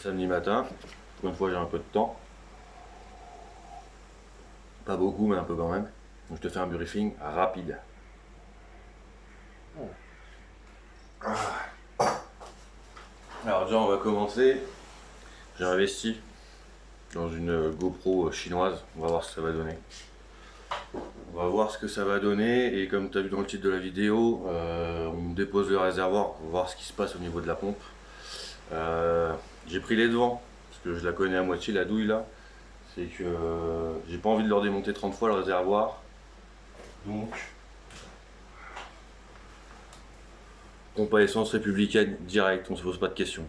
samedi matin. Pour une fois, j'ai un peu de temps. Pas beaucoup, mais un peu quand même. Donc, je te fais un briefing rapide. Alors déjà, on va commencer. J'ai investi dans une GoPro chinoise. On va voir ce que ça va donner. On va voir ce que ça va donner. Et comme tu as vu dans le titre de la vidéo, on dépose le réservoir pour voir ce qui se passe au niveau de la pompe. J'ai pris les devants parce que je la connais à moitié, la douille là. C'est que j'ai pas envie de leur démonter 30 fois le réservoir. Donc, pompe à essence républicaine direct, on se pose pas de questions.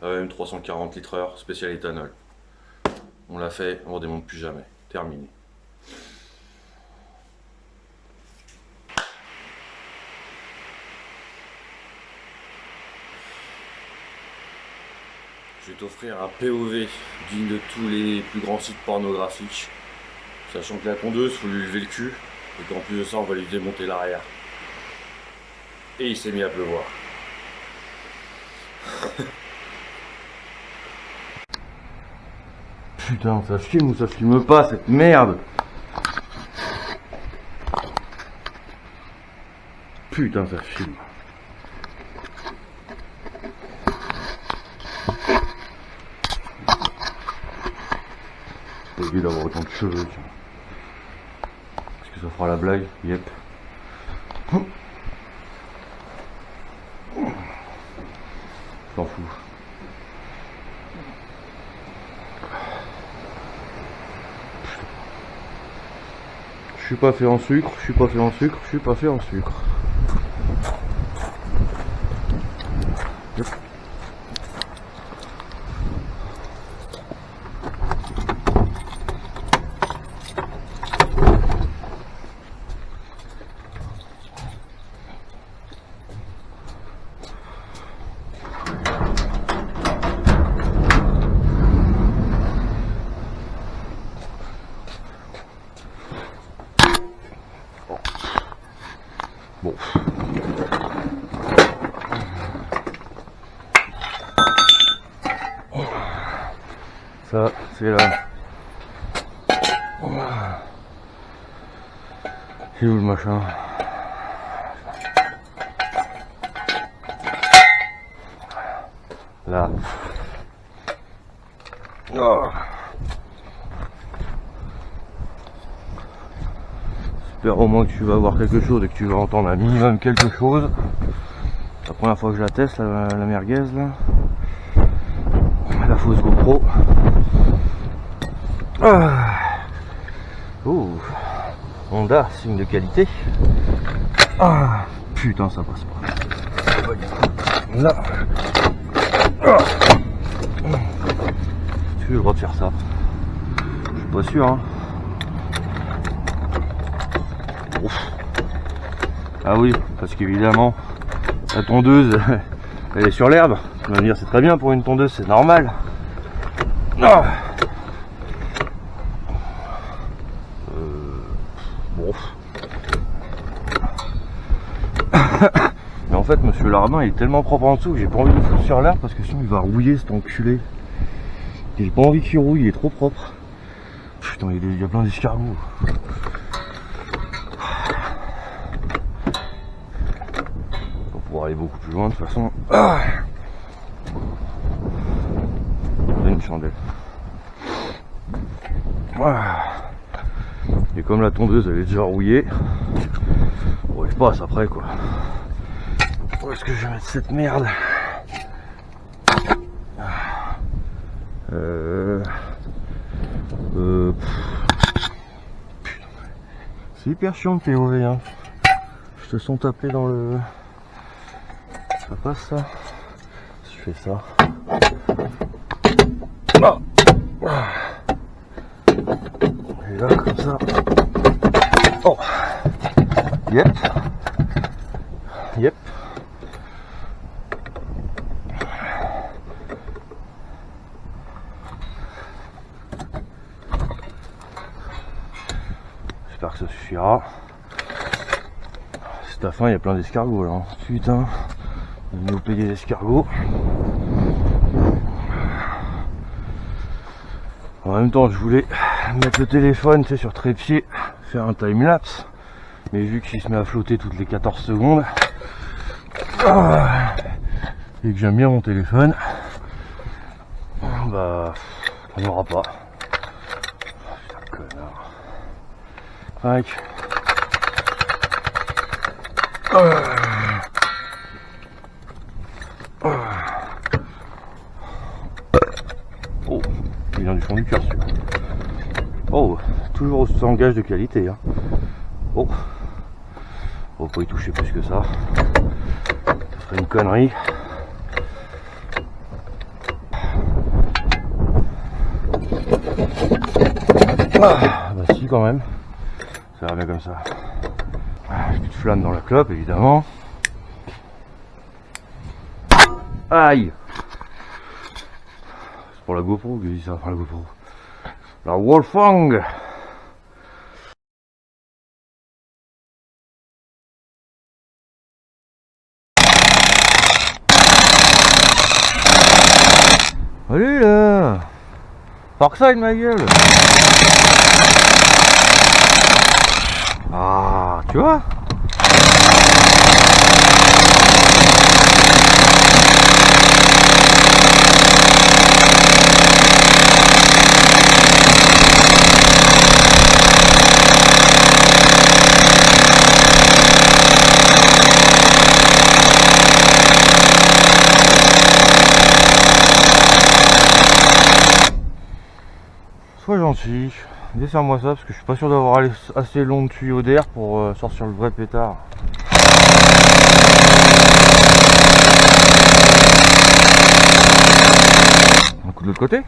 AEM 340 litres/heure, spécial éthanol. On l'a fait, on ne redémonte plus jamais. Terminé. Je vais t'offrir un POV digne de tous les plus grands sites pornographiques. Sachant que la tondeuse, il faut lui lever le cul. Et qu'en plus de ça, on va lui démonter l'arrière. Et il s'est mis à pleuvoir. Putain, ça filme ou ça filme pas cette merde? Putain, ça filme. J'ai oublié d'avoir autant de cheveux. Est-ce que ça fera la blague? Yep. T'en fous. Je suis pas fait en sucre, je suis pas fait en sucre, je suis pas fait en sucre. Yep. Bon. Ça, c'est là. C'est où le machin? Là. Oh. J'espère au moins que tu vas voir quelque chose et que tu vas entendre un minimum quelque chose. La première fois que je la teste, la merguez là. La fausse GoPro. Ah. Oh. Honda, signe de qualité. Ah. Putain, ça passe pas. Là. Ah. Est-ce que j'ai le droit de faire ça? Je suis pas sûr, hein. Ouf. Ah oui, parce qu'évidemment, la tondeuse, elle est sur l'herbe. Tu vas me dire, c'est très bien pour une tondeuse, c'est normal. Ah. Bon. Mais en fait, monsieur Larbin, il est tellement propre en dessous que j'ai pas envie de le foutre sur l'herbe parce que sinon il va rouiller cet enculé. J'ai pas envie qu'il rouille, il est trop propre. Putain, il y a plein d'escargots. On va pouvoir aller beaucoup plus loin de toute façon. Ah. J'ai une chandelle. Ah. Et comme la tondeuse elle est déjà rouillée, bon, je passe après quoi. Où est-ce que je vais mettre cette merde? C'est hyper chiant de POV, hein. Je te sens taper dans le... Ça passe ça? Si je fais ça... Ah. Et là comme ça... Oh. Yep. Yep. J'espère que ça suffira. C'est à fin, il y a plein d'escargots là. Putain, on va nous payer les escargots. En même temps, je voulais mettre le téléphone, tu sais, sur trépied, faire un time-lapse. Mais vu qu'il se met à flotter toutes les 14 secondes, et que j'aime bien mon téléphone, bah, on n'aura pas. Putain, connard. Tac. Oh, il vient du fond du cœur celui-là. Oh, toujours sans gage de qualité. Hein. Oh, faut pas y toucher plus que ça. Ça serait une connerie. Ah, bah si quand même. Ça va bien comme ça. Plus de flamme dans la clope évidemment. Aïe. C'est pour la GoPro que je dis ça, enfin la GoPro. La Wolfgang. Allez là. Parkside ma gueule. Ah, tu vois. Sois gentil, desserre-moi ça parce que je suis pas sûr d'avoir assez long de tuyau d'air pour sortir le vrai pétard. Un coup de l'autre côté.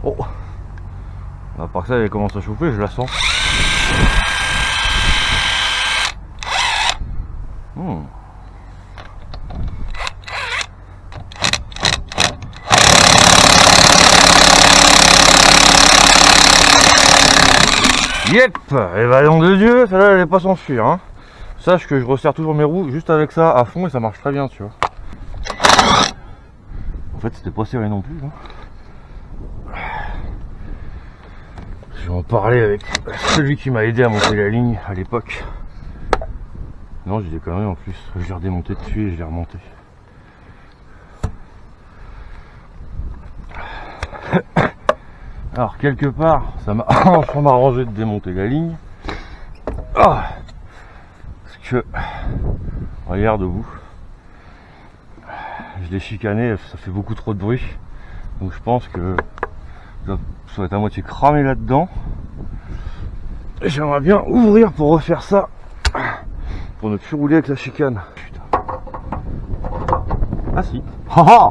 Oh. À part ça, elle commence à chauffer, je la sens. Yep. Et bah nom de Dieu, celle-là elle est pas s'enfuir. Hein. Sache que je resserre toujours mes roues juste avec ça à fond et ça marche très bien, tu vois. En fait, c'était pas serré non plus. Hein. Je vais en parler avec celui qui m'a aidé à monter la ligne à l'époque. Non, j'ai des conneries en plus. Je l'ai redémonté dessus et je l'ai remonté. Alors, quelque part, ça m'a arrangé de démonter la ligne. Parce que, regarde au bout. Je l'ai chicané, ça fait beaucoup trop de bruit. Donc je pense que ça va être à moitié cramé là-dedans. J'aimerais bien ouvrir pour refaire ça. Pour ne plus rouler avec la chicane. Putain. Ah si. Haha.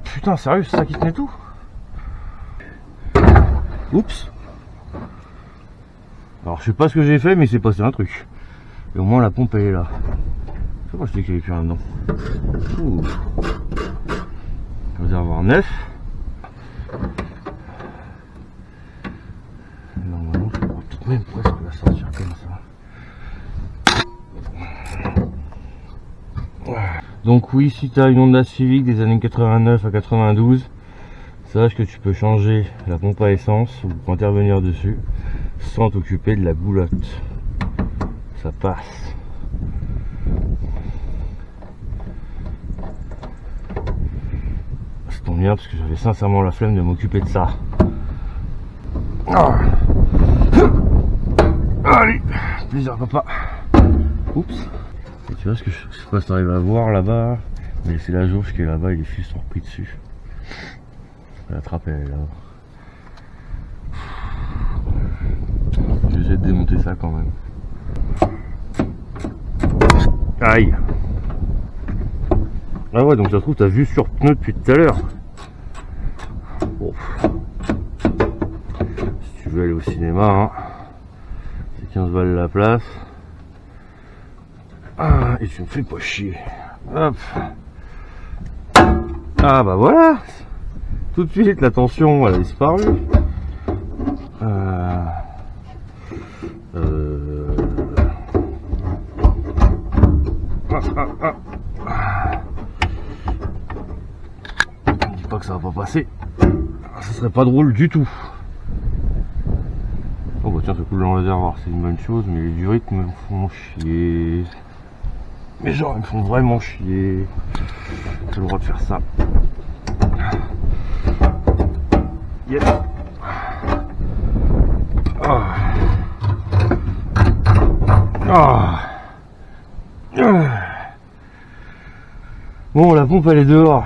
Putain, sérieux, c'est ça qui tenait tout? Oups. Alors je sais pas ce que j'ai fait, mais c'est passé un truc. Et au moins la pompe elle est là. Je sais pas, je sais qu'il y avait plus rien dedans. Ouh. Réservoir neuf. Normalement je pourrais peut-être même presque la sortir comme ça. Donc oui, si tu as une Honda Civic des années 89 à 92, sache que tu peux changer la pompe à essence ou intervenir dessus sans t'occuper de la boulotte. Ça passe. Ça tombe bien parce que j'avais sincèrement la flemme de m'occuper de ça. Allez, plaisir papa. Oups. Et tu vois ce que je sais pas si tu arrives à voir là-bas, mais c'est la jauge qui est là-bas et les fils sont repris dessus. La trappe elle est là. J'essaie de démonter ça quand même. Aïe. Ah ouais, donc ça se trouve t'as vu sur pneu depuis tout à l'heure. Bon. Si tu veux aller au cinéma, hein, c'est 15 balles la place. Ah, et tu me fais pas chier. Hop. Ah bah voilà. Tout de suite la tension elle a disparu. Je dis pas que ça va pas passer. Ça serait pas drôle du tout. Oh bah tiens, ça coule dans le réservoir, c'est une bonne chose, mais les durites me font chier. Mais genre, ils me font vraiment chier. J'ai le droit de faire ça. Yes. Ah. Ah. Bon, la pompe elle est dehors.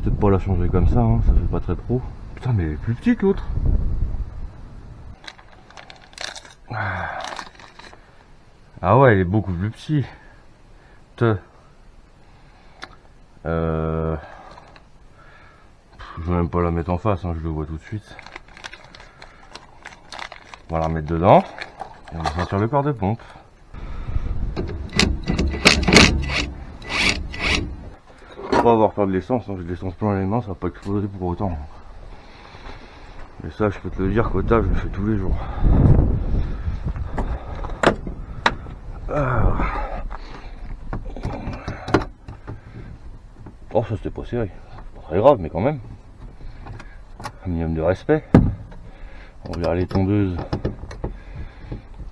Peut-être pas la changer comme ça, hein, ça fait pas très pro. Putain, mais elle est plus petite l'autre. Ah ouais, elle est beaucoup plus petite. Je vais même pas la mettre en face, hein, je le vois tout de suite. On va la remettre dedans et on va sortir le corps de pompe. Faut pas avoir peur de l'essence, hein. J'ai de l'essence plein les mains, ça va pas exploser pour autant. Et ça, je peux te le dire qu'Ota, je le fais tous les jours. Ah. Oh, ça c'était pas serré. Pas très grave, mais quand même. Un minimum de respect. On verra les tondeuses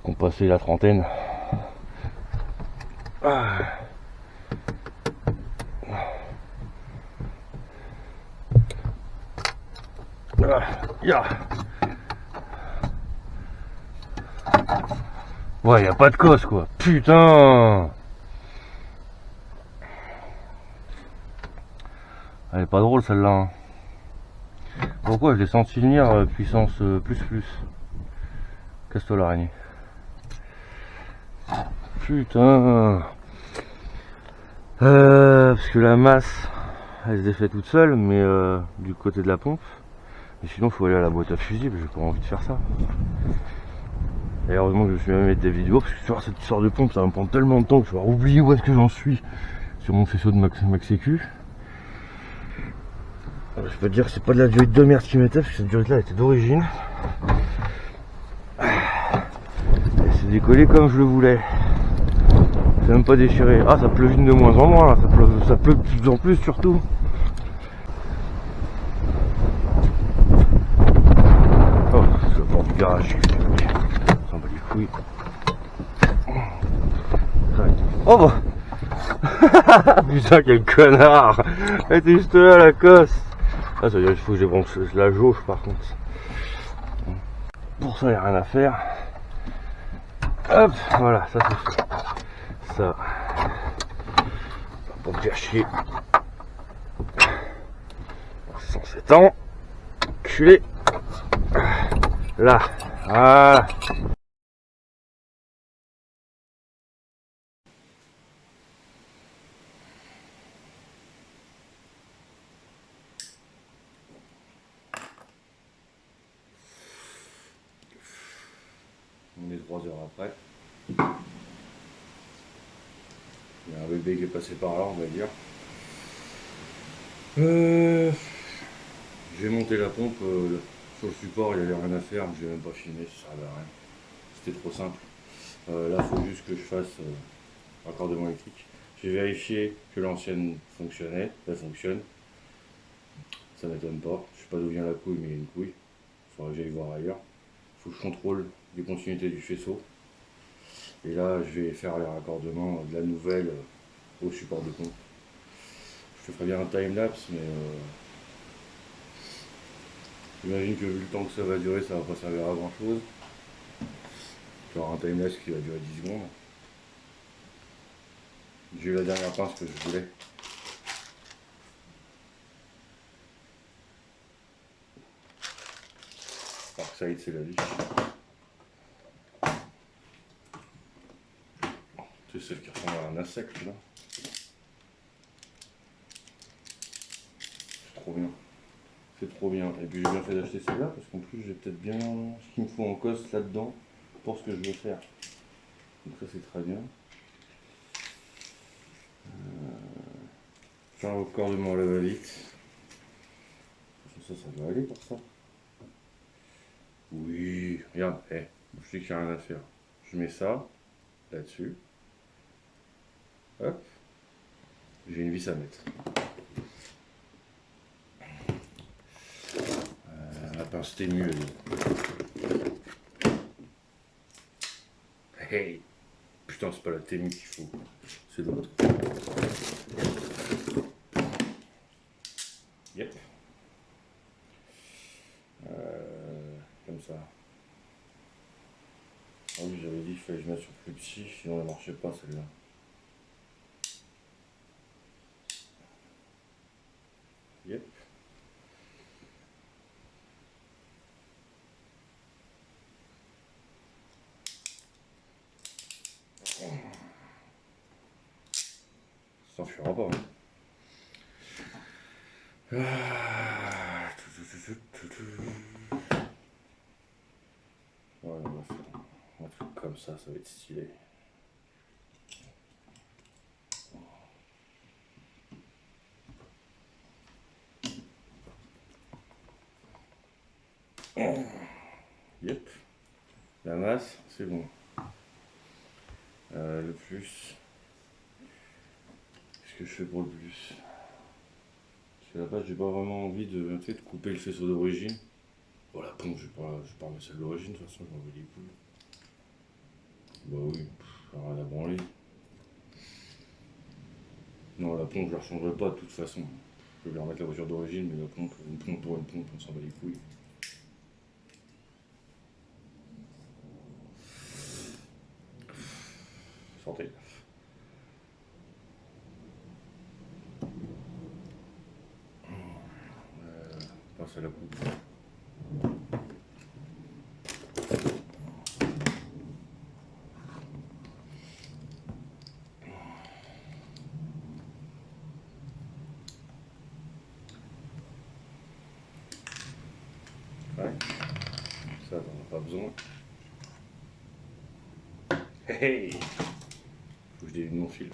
qui ont passé la trentaine. Ah. Yeah. Ouais, y a pas de cosse quoi. Putain. Elle est pas drôle celle-là. Hein. Pourquoi je l'ai senti venir puissance plus. Casse-toi l'araignée. Putain. Parce que la masse, elle se défait toute seule, mais du côté de la pompe. Et sinon, faut aller à la boîte à fusibles. J'ai pas envie de faire ça. Et heureusement que je me suis même mettre des vidéos, parce que sur cette histoire de pompe, ça va me prendre tellement de temps que je vais oublier où est-ce que j'en suis sur mon faisceau de Max Sécu. Je peux te dire que c'est pas de la durite de merde qui m'était, parce que cette durite là était d'origine. Elle s'est décollée comme je le voulais. C'est même pas déchiré. Ah, ça pleuvine de moins en moins là, ça pleut de plus en plus surtout. Oh, c'est la porte du garage. On s'en bat les couilles. Oh bah putain, quel connard. Elle était juste là la cosse. Ah, ça veut dire qu'il faut que j'ébranche la jauge par contre. Pour ça, il n'y a rien à faire. Hop, voilà, ça c'est fait. Ça, pour me faire chier. 107 ans. Culé. Là, voilà. On est 3 heures après. Il y a un bébé qui est passé par là, on va dire. J'ai monté la pompe sur le support, il n'y avait rien à faire, je n'ai même pas filmé, ça servait à rien. C'était trop simple. Là, il faut juste que je fasse raccordement électrique. J'ai vérifié que l'ancienne fonctionnait, elle fonctionne. Ça m'étonne pas. Je sais pas d'où vient la couille, mais il y a une couille. Il faudra que j'aille voir ailleurs. Il faut que je contrôle les continuités du faisceau. Et là, je vais faire les raccordements de la nouvelle au support de pompe. Je te ferai bien un time-lapse, mais j'imagine que vu le temps que ça va durer, ça va pas servir à grand chose. Tu auras un time-lapse qui va durer 10 secondes. J'ai eu la dernière pince que je voulais. Parkside, c'est la vie. C'est celle qui ressemble à un insecte là. C'est trop bien. C'est trop bien. Et puis j'ai bien fait d'acheter celle-là parce qu'en plus j'ai peut-être bien ce qu'il me faut en cosse là-dedans pour ce que je veux faire. Donc ça c'est très bien. Tiens au corps de mon lave-vite. Ça doit aller pour ça. Oui, regarde, je sais qu'il n'y a rien à faire. Je mets ça là-dessus. Hop, j'ai une vis à mettre. La pince témue, elle est. Hey, putain, c'est pas la témue qu'il faut, c'est l'autre. Yep. Comme ça. Ah oui, j'avais dit qu'il fallait que je mette sur plus petit, sinon elle marchait pas celle-là. Yep. Ça s'enfuira pas. Hein. Ouais, on va faire un truc comme ça va être stylé. Yep. La masse, c'est bon. Le plus. Qu'est-ce que je fais pour le plus? Parce que là-bas, j'ai pas vraiment envie de couper le faisceau d'origine. Bon, la pompe, je vais pas remettre celle d'origine, de toute façon, je m'en vais les couilles. Bah oui, rien à branler. Non, la pompe, je la changerai pas de toute façon. Je vais lui remettre la voiture d'origine, mais la pompe, une pompe pour une pompe, on s'en bat les couilles. Sortez. Passe à la coupe. Ouais. Ça, t'en as pas besoin. Hey, faut que je dévide mon fil.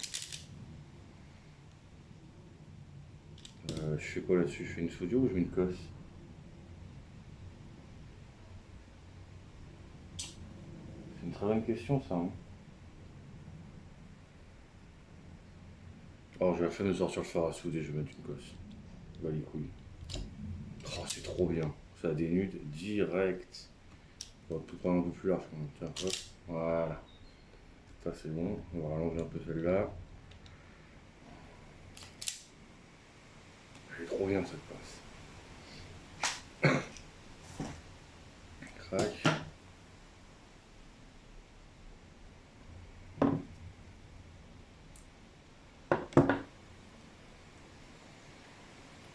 Je fais quoi là-dessus? Je fais une soudure ou je mets une cosse? C'est une très bonne question ça. Hein. Alors je vais la flemme de sortir le phare à souder, je vais mettre une cosse. Bah les couilles. Oh, c'est trop bien. Ça dénude direct. On va tout prendre un peu plus large quand même. Tiens, hop. Voilà. Ça c'est bon. On va rallonger un peu celle-là. Elle est trop bien cette passe. Crac.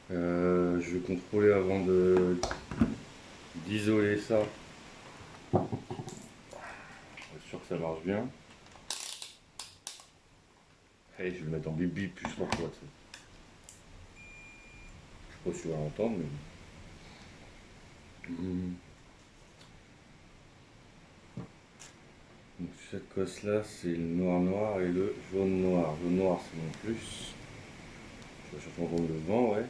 Je vais contrôler avant d'isoler ça. Pour être sûr que ça marche bien. Hey, je vais le mettre en bip bip plus pour toi. Je sais pas si tu vas l'entendre, mais. Donc cette cosse là, c'est le noir noir et le jaune noir. Le noir c'est mon plus. Je vais chercher encore le vent, ouais.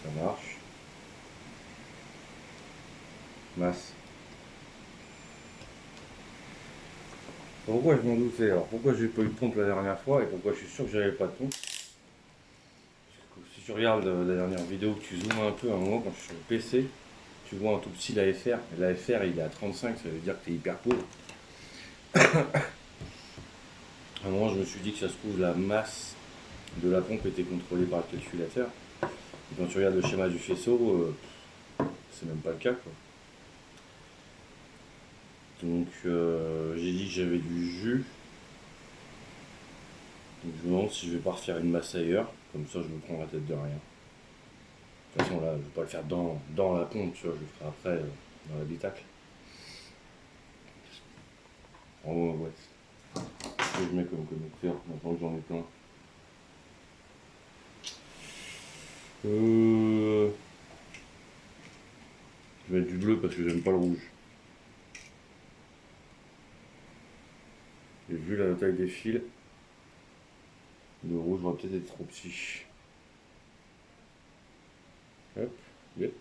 Ça marche. Masse. Pourquoi je m'en doutais alors? Pourquoi j'ai pas eu de pompe la dernière fois et pourquoi je suis sûr que j'avais pas de pompe? Si tu regardes la dernière vidéo, que tu zoomes un peu à un moment quand je suis sur le PC, tu vois un tout petit l'AFR. L'AFR il est à 35, ça veut dire que tu es hyper pauvre. À un moment je me suis dit que ça se trouve la masse de la pompe était contrôlée par le calculateur. Et quand tu regardes le schéma du faisceau, c'est même pas le cas quoi. Donc j'ai dit que j'avais du jus. Donc je me demande si je vais pas refaire une masse ailleurs, comme ça je me prends la tête de rien. De toute façon là je vais pas le faire dans la pompe, tu vois, je le ferai après dans l'habitacle. En haut, ouais. Ce que je mets comme connecteur, maintenant que j'en ai plein. Je vais mettre du bleu parce que j'aime pas le rouge. Et vu la taille des fils, Le rouge va peut-être être trop petit. Hop, yep.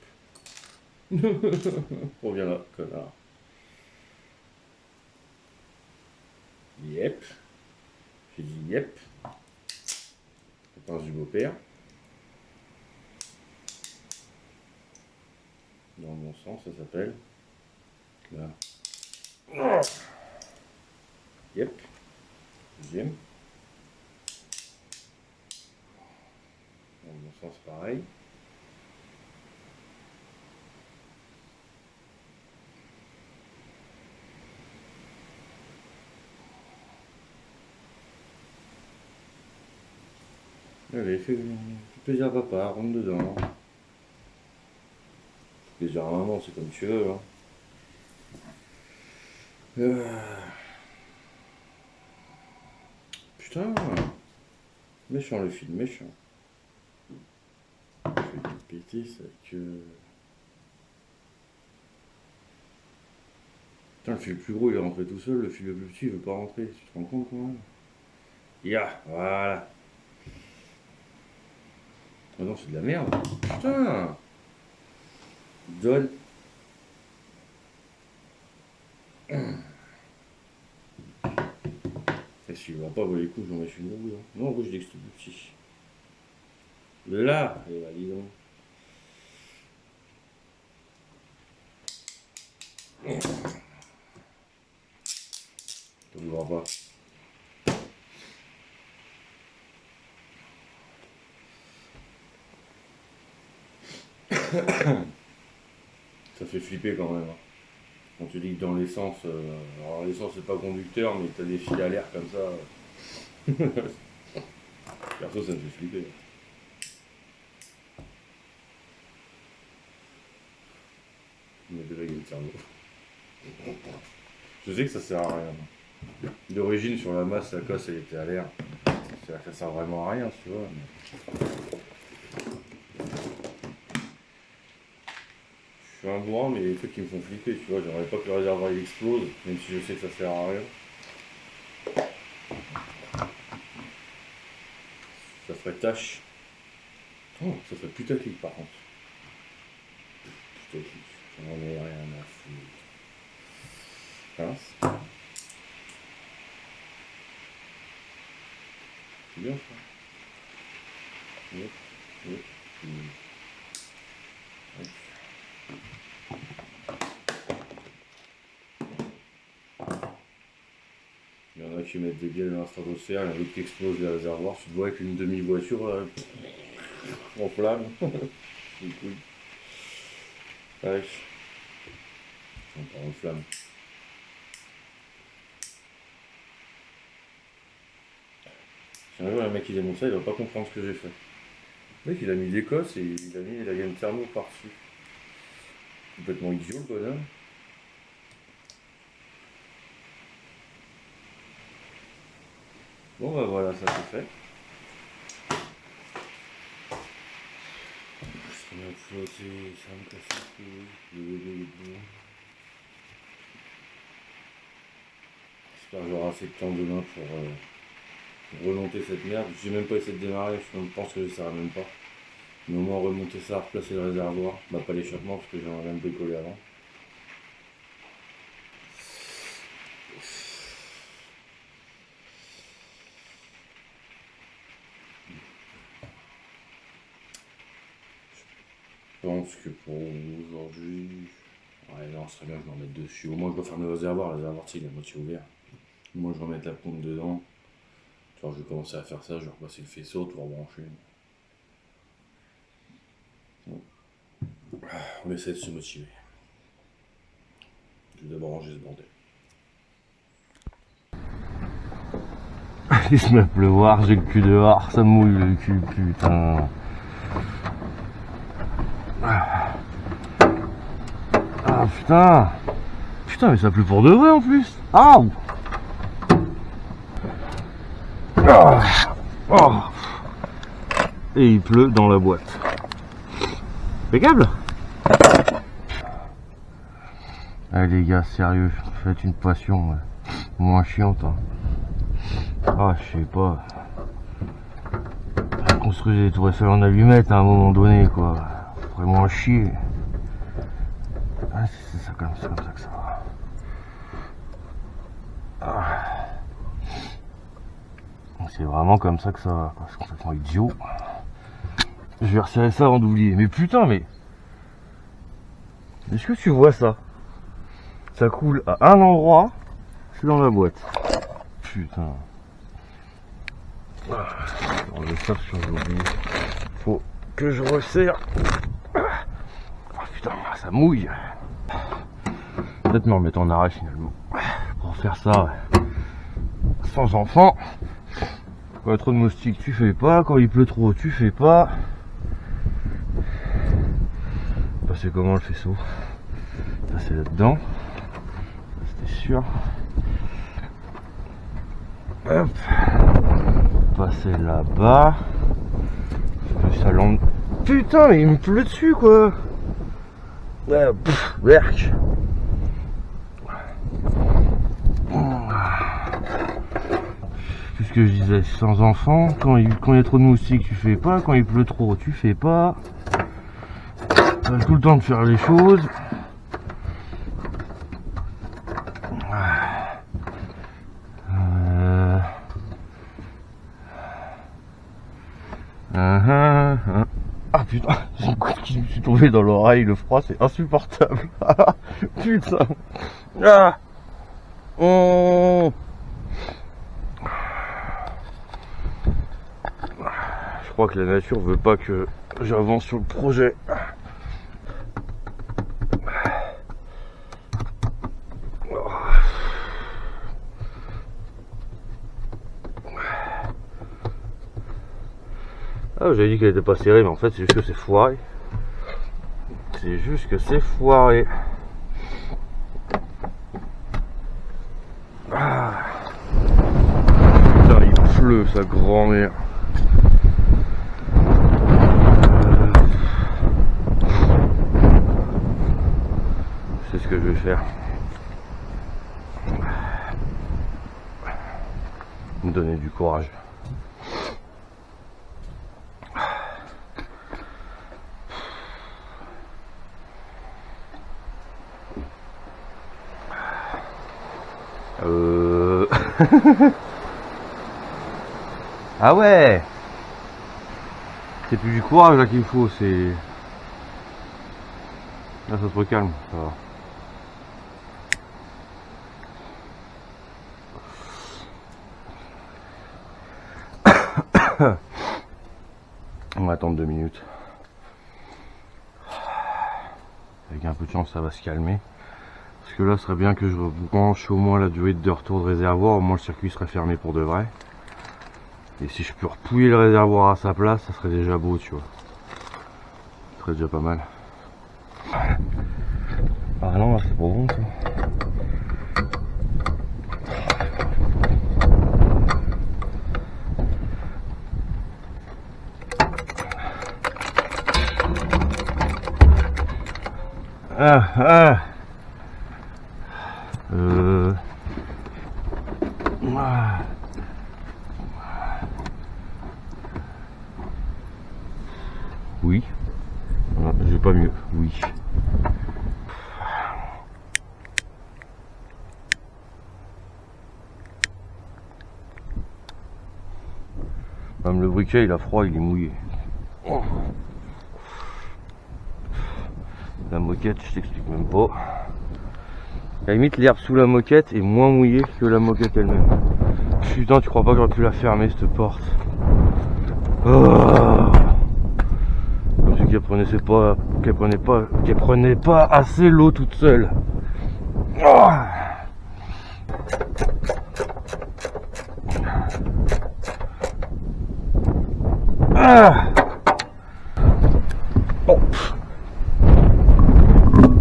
Reviens là, connard. Yep. J'ai dit yep. La pince du beau-père. Dans le bon sens, ça s'appelle. Là. Yep. Deuxième. Dans le bon sens, pareil. Allez, fais plaisir à papa, rentre dedans. Fais plaisir à maman, c'est comme tu veux. Hein. Putain, méchant le film, méchant. Je vais péter ça que... Putain, le fil le plus gros il est rentré tout seul, le fil le plus petit il veut pas rentrer, tu te rends compte quand même? Ya, voilà. Oh non, c'est de la merde. Putain. Donne. Et si il va pas voler les coups, j'en mets une roue. Hein. Non, moi je dis que c'était plus petit. Là, et là, dis donc. Ça ne voudra pas. Ça fait flipper quand même. Hein. On te dit que dans l'essence, alors l'essence c'est pas conducteur, mais t'as des fils à l'air comme ça. Perso, ça me fait flipper. Mais déjà, il y a le cerveau. Je sais que ça sert à rien. D'origine, sur la masse, la cosse elle était à l'air. C'est-à-dire que ça sert vraiment à rien, tu vois. Mais... Je suis un bourrin, mais il y a des trucs qui me font flipper, tu vois. J'aimerais pas que le réservoir il explose, même si je sais que ça sert à rien. Ça ferait tâche. Oh, ça ferait putaclic par contre. Putaclic, j'en ai rien à foutre. Pince. C'est bien ça. Yep, yep. Il y en a qui mettent des bielles dans la stratosphère, il y en a d'autres qui explosent les réservoirs. Tu te vois avec une demi-voiture en flamme. C'est cool. Ouais. On part en flamme. Si un jour un mec qui démonte ça, il va pas comprendre ce que j'ai fait. Le mec il a mis l'Écosse et il a mis la gamme thermo par-dessus. Complètement idiot le bonhomme. Bon bah voilà, ça c'est fait. Ça m'a flotté, ça me casse les couilles. J'espère que j'aurai assez de temps demain pour remonter cette merde. J'ai même pas essayé de démarrer, je pense que je ne saurais même pas. Mais au moins remonter ça, replacer le réservoir. Bah pas l'échappement parce que j'en ai même bricolé avant. Je pense que pour aujourd'hui... Ouais non, ce serait bien que je m'en mette dessus. Au moins je dois fermer le réservoir tu sais, il est à moitié ouvert. Au moins je vais remettre la pompe dedans. Alors je vais commencer à faire ça, je vais repasser le faisceau, tout rebrancher. Bon. On essaie de se motiver. Je vais d'abord ranger ce bordel. Il se met à pleuvoir, j'ai le cul dehors, ça mouille le cul, putain. Ah putain. Putain mais ça pleut pour de vrai en plus. Ah, oh. Et il pleut dans la boîte. Impeccable. Allez les gars, sérieux, faites une passion moins chiante. Hein. Ah je sais pas. On serait tout fait en allumette à un moment donné, quoi. Vraiment à chier. Ah, c'est ça, comme ça que ça va. Ah. C'est vraiment comme ça que ça va, quoi. C'est complètement idiot. Je vais resserrer ça avant d'oublier. Mais putain, mais... Est-ce que tu vois ça? Ça coule à un endroit, c'est dans la boîte. Putain. On le sait sur aujourd'hui. Faut que je resserre. Oh putain, ça mouille. Peut-être me remettre en arrêt finalement. Pour faire ça sans enfant. Quand il y a trop de moustiques, tu fais pas. Quand il pleut trop, tu fais pas. Passer comment le faisceau? Passer là-dedans. C'était sûr. Hop. Passer là-bas. Ça lande. Putain, mais il me pleut dessus quoi. Ouais, berk. Qu'est-ce que je disais? Sans enfant, quand il y a trop de moustiques, tu fais pas. Quand il pleut trop, tu fais pas. T'as tout le temps de faire les choses. Ah putain, j'ai une goutte qui me suis tombée dans l'oreille, le froid c'est insupportable. Putain. Ah. Oh. Je crois que la nature veut pas que j'avance sur le projet. Ah, j'avais dit qu'elle était pas serrée, mais en fait c'est juste que c'est foiré. C'est juste que c'est foiré. Ah. Putain, il pleut, sa grand-mère. C'est ce que je vais faire. Me donner du courage. Ah ouais. C'est plus du courage là qu'il faut, c'est... Là ça se recalme, ça va. On va attendre 2 minutes. Avec un peu de chance ça va se calmer. Parce que là ce serait bien que je branche au moins la durée de retour de réservoir, au moins le circuit serait fermé pour de vrai. Et si je peux repouiller le réservoir à sa place, ça serait déjà beau, tu vois. Ça serait déjà pas mal. Ah non, c'est pas bon ça. Ah. Oui. Non, j'ai pas mieux. Oui. Même le briquet, il a froid, il est mouillé. Oh. La moquette, je t'explique même pas. À la limite, l'herbe sous la moquette est moins mouillée que la moquette elle-même. Putain, tu crois pas que j'aurais pu la fermer cette porte? Oh. Comme si qu'elle prenait pas assez l'eau toute seule. Oh. Ah. Oh.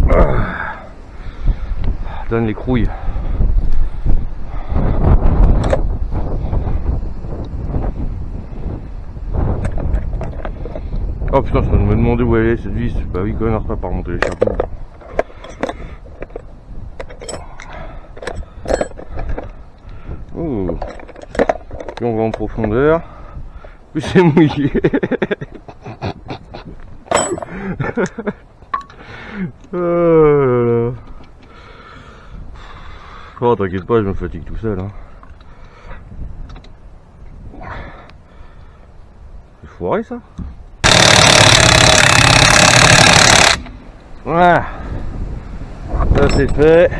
Ah. Donne les crouilles. Oh putain, je suis en train de me demander où elle est cette vis. Bah oui, quand même, on n'arrête pas par remonter les chapeaux. Oh. Puis on va en profondeur. plus c'est mouillé. Oh là là. Oh t'inquiète pas, je me fatigue tout seul hein. C'est foiré ça. Voilà. Ça c'est fait.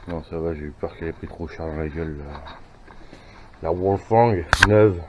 Non ça va, j'ai eu peur qu'elle ait pris trop cher dans la gueule. La Wolfgang neuve.